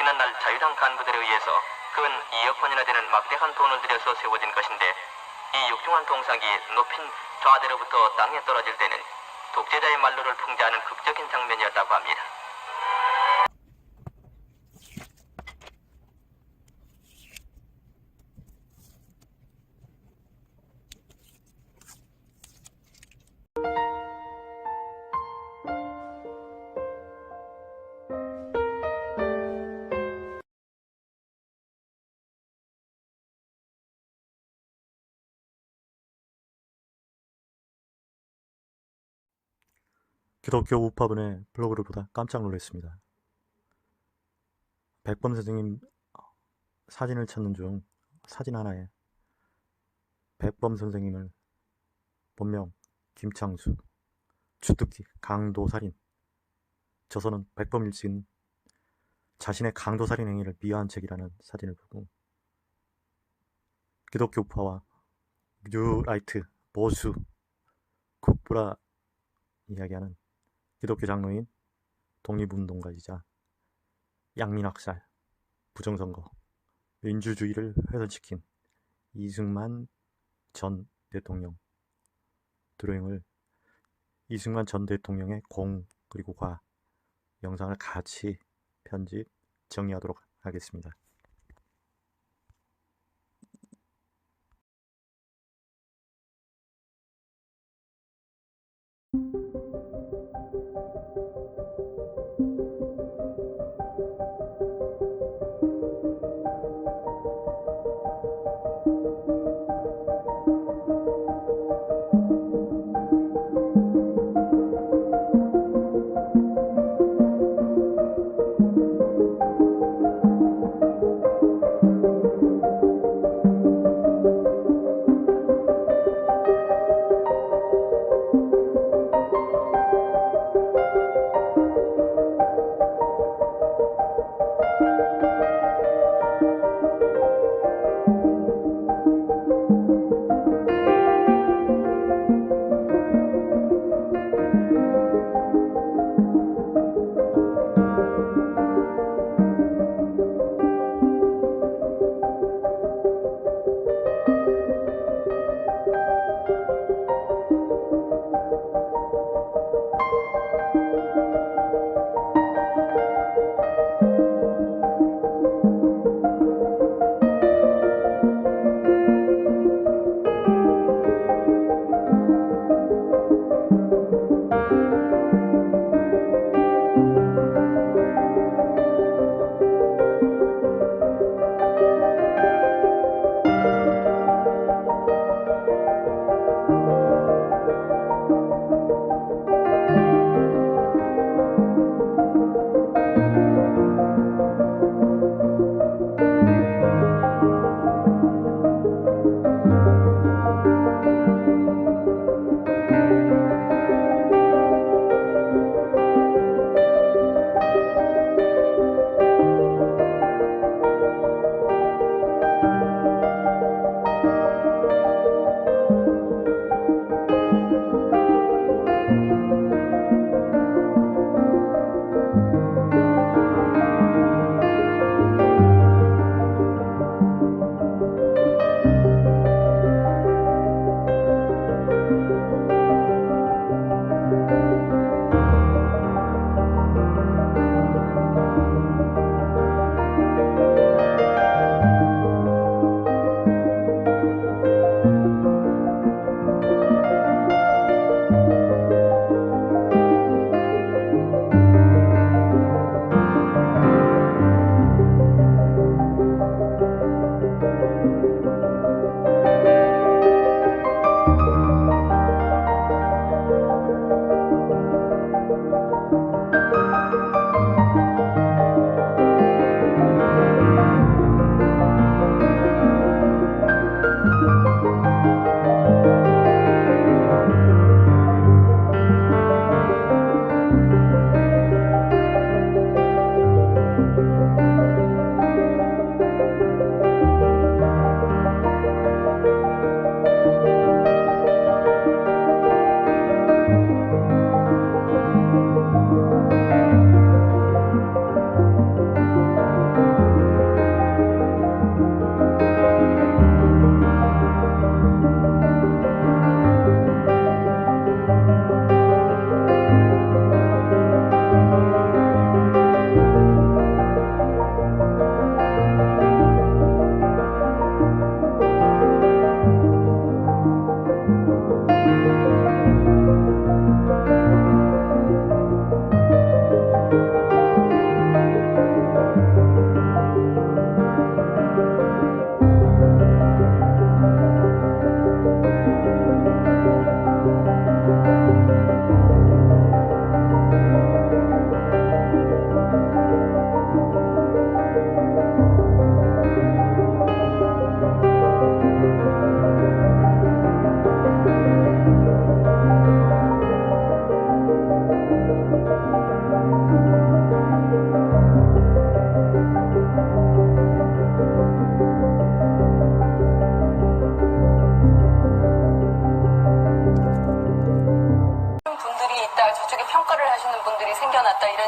지난날 자유당 간부들에 의해서 근 2억 원이나 되는 막대한 돈을 들여서 세워진 것인데 이 육중한 동상이 높인 좌대로부터 땅에 떨어질 때는 독재자의 말로를 풍자하는 극적인 장면이었다고 합니다. 기독교 우파분의 블로그를 보다 깜짝 놀랐습니다. 백범 선생님 사진을 찾는 중 사진 하나에 백범 선생님을 본명 김창수, 주특기 강도살인, 저서는 백범 일진 자신의 강도살인 행위를 미화한 책이라는 사진을 보고 기독교 우파와 뉴라이트, 보수, 국부라 이야기하는 기독교 장로인 독립운동가이자 양민학살, 부정선거, 민주주의를 훼손시킨 이승만 전 대통령 드로잉을 이승만 전 대통령의 공 그리고 과 영상을 같이 편집 정리하도록 하겠습니다.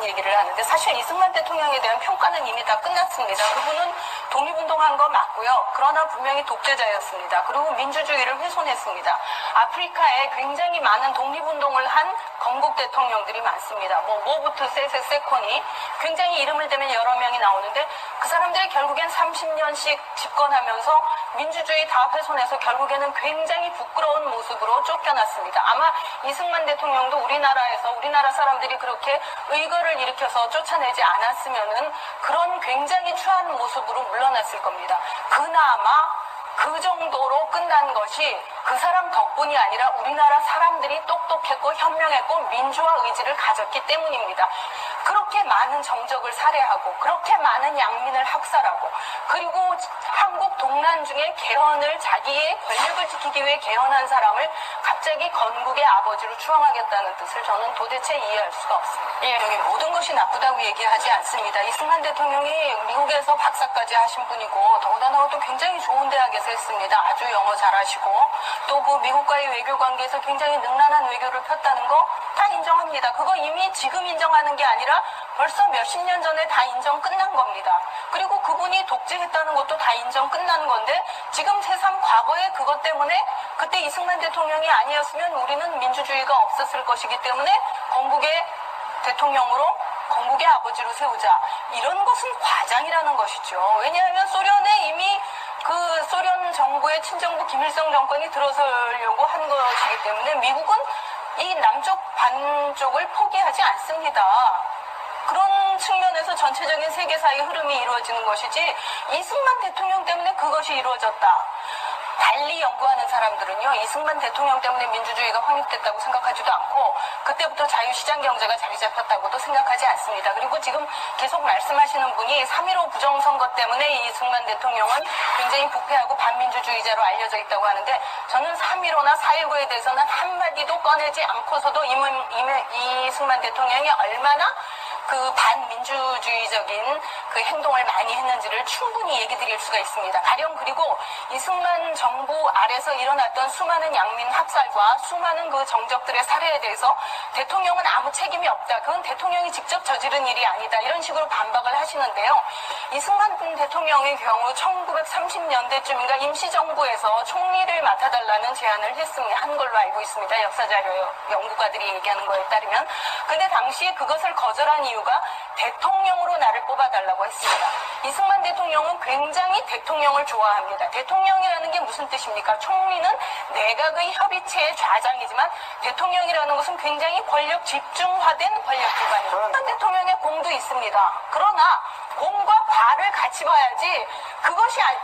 얘기를 하는데 사실 이승만 대통령에 대한 평가는 이미 다 끝났습니다. 그분은 독립운동한 거 맞고요. 그러나 분명히 독재자였습니다. 그리고 민주주의를 훼손했습니다. 아프리카에 굉장히 많은 독립운동을 한 건국 대통령들이 많습니다. 모부투 세세세코니 굉장히 이름을 대면 여러 명이 나오는데 그 사람들이 결국엔 30년씩 집권하면서 민주주의 다 훼손해서 결국에는 굉장히 부끄러운 모습으로 쫓겨났습니다. 아마 이승만 대통령도 우리나라에서 우리나라 사람들이 그렇게 의거를 일으켜서 쫓아내지 않았으면은 그런 굉장히 추한 모습으로 물러났을 겁니다. 그나마 그 정도로 끝난 것이 그 사람 덕분이 아니라 우리나라 사람들이 똑똑했고 현명했고 민주화 의지를 가졌기 때문입니다. 그렇게 많은 정적을 살해하고 그렇게 많은 양민을 학살하고 그리고 한국 동란 중에 개헌을 자기의 권력을 지키기 위해 개헌한 사람을 갑자기 건국의 아버지로 추앙하겠다는 뜻을 저는 도대체 이해할 수가 없습니다. 여기 모든 것이 나쁘다고 얘기하지 않습니다. 이승만 대통령이 미국에서 박사까지 하신 분이고 더군다나 또 굉장히 좋은 대학에서 했습니다. 아주 영어 잘하시고 또 그 미국과의 외교 관계에서 굉장히 능란한 외교를 폈다는 거 다 인정합니다. 그거 이미 지금 인정하는 게 아니라 벌써 몇십 년 전에 다 인정 끝난 겁니다. 그리고 그분이 독재했다는 것도 다 인정 끝난 건데 지금 새삼 과거에 그것 때문에 그때 이승만 대통령이 아니었으면 우리는 민주주의가 없었을 것이기 때문에 건국의 대통령으로 건국의 아버지로 세우자. 이런 것은 과장이라는 것이죠. 왜냐하면 소련에 이미 그 소련 정부의 친정부 김일성 정권이 들어서려고 한 것이기 때문에 미국은 이 남쪽 반쪽을 포기하지 않습니다. 그런 측면에서 전체적인 세계사의 흐름이 이루어지는 것이지 이승만 대통령 때문에 그것이 이루어졌다. 달리 연구하는 사람들은요, 이승만 대통령 때문에 민주주의가 확립됐다고 생각하지도 않고 그때부터 자유시장 경제가 자리 잡혔다고도 생각하지 않습니다. 그리고 지금 계속 말씀하시는 분이 3.15 부정선거 때문에 이승만 대통령은 굉장히 부패하고 반민주주의자로 알려져 있다고 하는데 저는 3.15나 4.19에 대해서는 한마디도 꺼내지 않고서도 이승만 대통령이 얼마나 그 반민주주의적인 그 행동을 많이 했는지를 충분히 얘기 드릴 수가 있습니다. 가령 그리고 이승만 정부 아래서 일어났던 수많은 양민 학살과 수많은 그 정적들의 살해에 대해서 대통령은 아무 책임이 없다. 그건 대통령이 직접 저지른 일이 아니다. 이런 식으로 반박을 하시는데요. 이승만 대통령의 경우 1930년대쯤인가 임시정부에서 총리를 맡아달라는 제안을 한 걸로 알고 있습니다. 역사자료 연구가들이 얘기하는 거에 따르면. 근데 당시에 그것을 거절한 이유가 대통령으로 나를 뽑아달라고 했습니다. 이승만 대통령은 굉장히 대통령을 좋아합니다. 대통령이라는 게 무슨 뜻입니까? 총리는 내각의 협의체의 좌장이지만 대통령이라는 것은 굉장히 권력 집중화된 권력 기관입니다. 이승만 대통령의 공도 있습니다. 그러나 공과 과를 같이 봐야지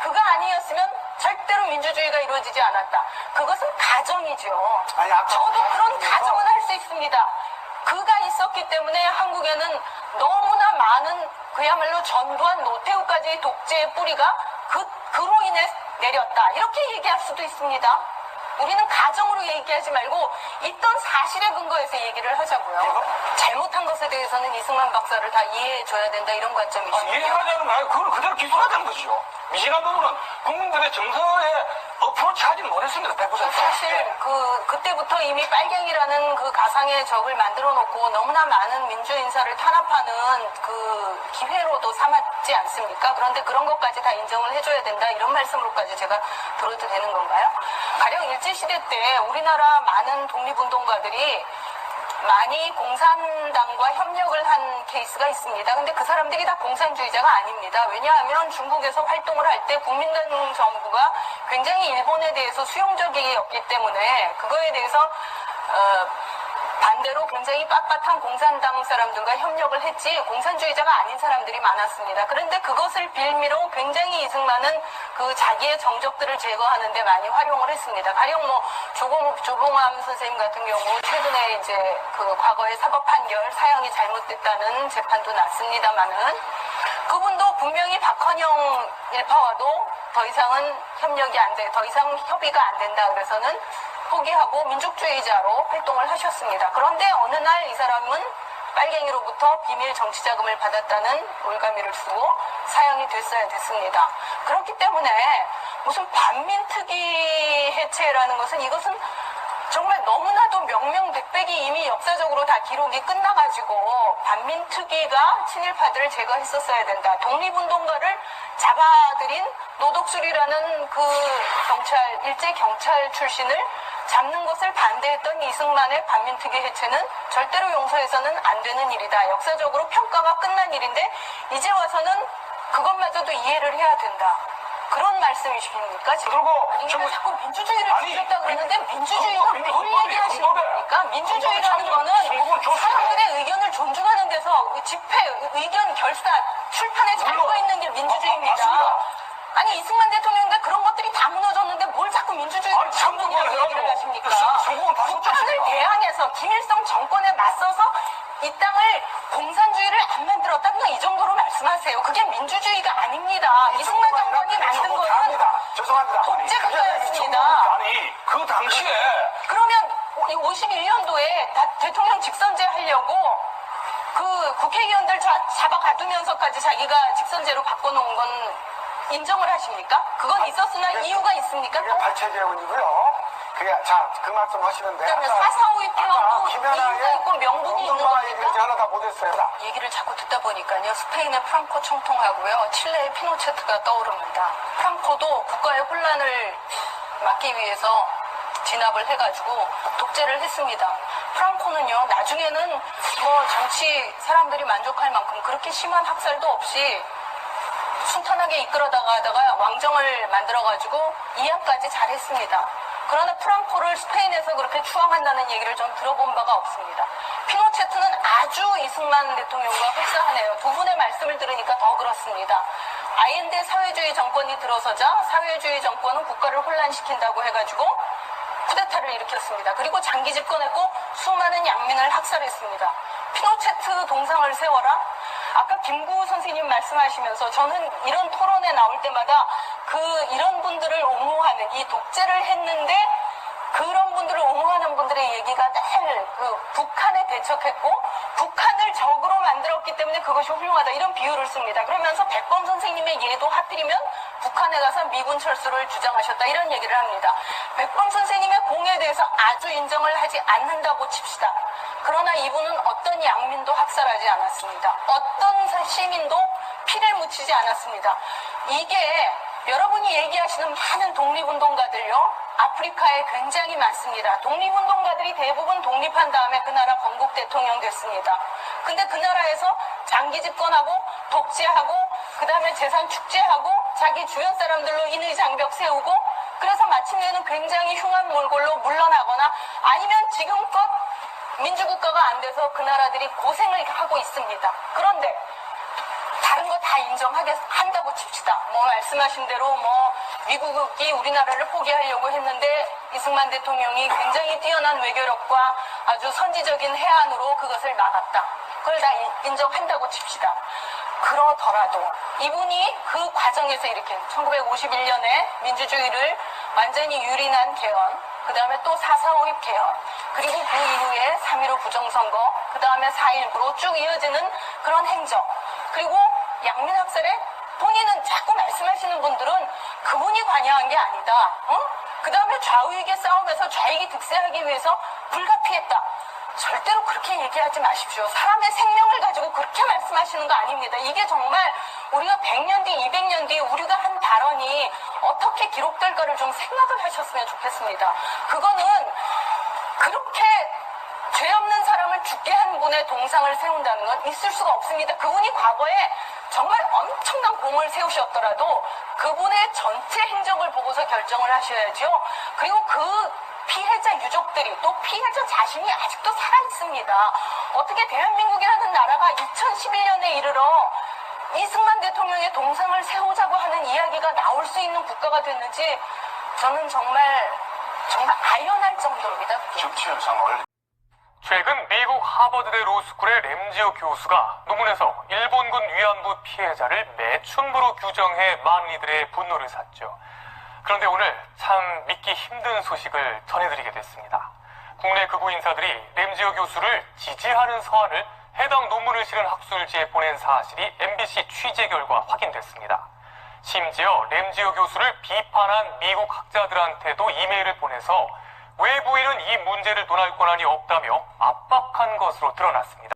그가 아니었으면 절대로 민주주의가 이루어지지 않았다. 그것은 가정이죠. 저도 그런 가정은 할 수 있습니다. 그가 있었기 때문에 한국에는 너무나 많은 그야말로 전두환 노태우까지의 독재의 뿌리가 그로 인해 내렸다. 이렇게 얘기할 수도 있습니다. 우리는 가정으로 얘기하지 말고 있던 사실에 근거해서 얘기를 하자고요. 잘못한 것에 대해서는 이승만 박사를 다 이해해줘야 된다 이런 관점이시고요. 이해하자는 거 아니고 그걸 그대로 기술하자는 것이죠. 미진한 부분은 국민들의 정서에 어프로치 하지는 못했습니다. 100%. 사실 그때부터 이미 빨갱이라는 그 가상의 적을 만들어 놓고 너무나 많은 민주 인사를 탄압하는 그 기회로도 삼았지 않습니까? 그런데 그런 것까지 다 인정을 해줘야 된다 이런 말씀으로까지 제가 들어도 되는 건가요? 가령 일제시대 때 우리나라 많은 독립운동가들이 많이 공산당과 협력을 한 케이스가 있습니다. 근데 그 사람들이 다 공산주의자가 아닙니다. 왜냐하면 중국에서 활동을 할 때 국민당 정부가 굉장히 일본에 대해서 수용적이었기 때문에 그거에 대해서 반대로 굉장히 빳빳한 공산당 사람들과 협력을 했지 공산주의자가 아닌 사람들이 많았습니다. 그런데 그것을 빌미로 굉장히 이승만은 그 자기의 정적들을 제거하는 데 많이 활용을 했습니다. 가령 조봉암 선생님 같은 경우 최근에 이제 그 과거의 사법 판결 사형이 잘못됐다는 재판도 났습니다만은 그분도 분명히 박헌영 일파와도 더 이상은 협력이 안 돼, 더 이상 협의가 안 된다 그래서는 포기하고 민족주의자로 활동을 하셨습니다. 그런데 어느 날 이 사람은 빨갱이로부터 비밀 정치자금을 받았다는 올가미를 쓰고 사형이 됐어야 됐습니다. 그렇기 때문에 무슨 반민특위 해체라는 것은 이것은 정말 너무나도 명명백백이 이미 역사적으로 다 기록이 끝나가지고 반민특위가 친일파들을 제거했었어야 된다. 독립운동가를 잡아들인 노독술이라는 그 일제 경찰 출신을 잡는 것을 반대했던 이승만의 반민특위 해체는 절대로 용서해서는 안 되는 일이다. 역사적으로 평가가 끝난 일인데 이제 와서는 그것마저도 이해를 해야 된다. 그런 말씀이십니까? 지금? 그리고 아니, 지금- 자꾸 민주주의를 아니, 지켰다 그러는데 민주주의가 헌법, 뭘 헌법이, 얘기하시는 헌법에. 겁니까? 민주주의라는 헌법에 거는 참여, 조건 사람들의 의견을 존중하는 데서 집회, 의견 결산, 출판에 잘 물론. 써 있는 게 민주주의입니다. 맞습니다. 아니 이승만 대통령인데 그런 것들이 다 무너졌는데 뭘 자꾸 민주주의를 아니, 참고를 해가지고 얘기를 하십니까? 성공은 다 북한을 줬잖아요. 대항해서 김일성 정권에 맞서서 이 땅을 공산주의를 안 만들었다 그냥 이 정도로 말씀하세요. 그게 민주주의가 아닙니다. 이승만 정권이 만든 거는 죄송합니다. 독재 아니, 그게 국가였습니다. 아니 그 당시에 그러면 51년도에 대통령 직선제 하려고 그 국회의원들 잡아가두면서까지 자기가 직선제로 바꿔놓은 건 인정을 하십니까? 그건 있었으나 이유가 있습니까? 그게 발췌개헌이고요. 그게 그 말씀 하시는데. 그다음에 4.4.5 폐헌도 이유가 있고 명분이 있는 운동가 얘기를 겁니까? 하나 다 못했어요. 얘기를 자꾸 듣다 보니까요. 스페인의 프랑코 총통하고요. 칠레의 피노체트가 떠오릅니다. 프랑코도 국가의 혼란을 막기 위해서 진압을 해가지고 독재를 했습니다. 프랑코는요. 나중에는 뭐 정치 사람들이 만족할 만큼 그렇게 심한 학살도 없이 순탄하게 이끌어다가다가 왕정을 만들어가지고 이양까지 잘했습니다. 그러나 프랑코를 스페인에서 그렇게 추앙한다는 얘기를 전 들어본 바가 없습니다. 피노체트는 아주 이승만 대통령과 흡사하네요. 두 분의 말씀을 들으니까 더 그렇습니다. 아옌데 사회주의 정권이 들어서자 사회주의 정권은 국가를 혼란시킨다고 해가지고 쿠데타를 일으켰습니다. 그리고 장기 집권했고 수많은 양민을 학살했습니다. 피노체트 동상을 세워라? 아까 김구 선생님 말씀하시면서 저는 이런 토론에 나올 때마다 이런 분들을 옹호하는 이 독재를 했는데 그런 분들을 옹호하는 분들의 얘기가 늘 북한에 대척했고 북한을 적으로 만들었기 때문에 그것이 훌륭하다 이런 비유를 씁니다. 그러면서 백범 선생님의 예도 하필이면 북한에 가서 미군 철수를 주장하셨다 이런 얘기를 합니다. 백범 선생님의 공에 대해서 아주 인정을 하지 않는다고 칩시다. 그러나 이분은 어떤 양민도 학살하지 않았습니다. 어떤 시민도 피를 묻히지 않았습니다. 이게 여러분이 얘기하시는 많은 독립운동가들요. 아프리카에 굉장히 많습니다. 독립운동가들이 대부분 독립한 다음에 그 나라 건국 대통령 됐습니다. 근데 그 나라에서 장기 집권하고 독재하고 그 다음에 재산 축제하고 자기 주변 사람들로 인의장벽 세우고 그래서 마침내는 굉장히 흉한 몰골로 물러나거나 아니면 지금껏 민주국가가 안 돼서 그 나라들이 고생을 하고 있습니다. 그런데 다른 거 다 인정한다고 칩시다. 뭐 말씀하신 대로 뭐 미국이 우리나라를 포기하려고 했는데 이승만 대통령이 굉장히 뛰어난 외교력과 아주 선지적인 해안으로 그것을 막았다. 그걸 다 인정한다고 칩시다. 그러더라도 이분이 그 과정에서 이렇게 1951년에 민주주의를 완전히 유린한 개헌, 그 다음에 또 4.4.5 개헌, 그리고 그 이후에 3.15 부정선거, 그 다음에 4.19로 쭉 이어지는 그런 행적, 그리고 양민 학살에 본인은 자꾸 말씀하시는 분들은 그분이 관여한 게 아니다. 그 다음에 좌우익의 싸움에서 좌익이 득세하기 위해서 불가피했다. 절대로 그렇게 얘기하지 마십시오. 사람의 생명을 가지고 그렇게 말씀하시는 거 아닙니다. 이게 정말 우리가 100년 뒤, 200년 뒤 우리가 한 발언이 어떻게 기록될까를 좀 생각을 하셨으면 좋겠습니다. 그거는 그렇게 죄 없는 사람을 죽게 한 분의 동상을 세운다는 건 있을 수가 없습니다. 그분이 과거에 정말 엄청난 공을 세우셨더라도 그분의 전체 행적을 보고서 결정을 하셔야죠. 그리고 그 피해자 유족들이 또 피해자 자신이 아직도 살아있습니다. 어떻게 대한민국이라는 나라가 2011년에 이르러 이승만 대통령의 동상을 세우자고 하는 이야기가 나올 수 있는 국가가 됐는지 저는 정말 아련할 정도입니다. 정치 현상을 최근 미국 하버드대 로스쿨의 램지오 교수가 논문에서 일본군 위안부 피해자를 매춘부로 규정해 많은 이들의 분노를 샀죠. 그런데 오늘 참 믿기 힘든 소식을 전해드리게 됐습니다. 국내 극우 인사들이 램지오 교수를 지지하는 서한을 해당 논문을 실은 학술지에 보낸 사실이 MBC 취재 결과 확인됐습니다. 심지어 램지오 교수를 비판한 미국 학자들한테도 이메일을 보내서 외부인은 이 문제를 논할 권한이 없다며 압박한 것으로 드러났습니다.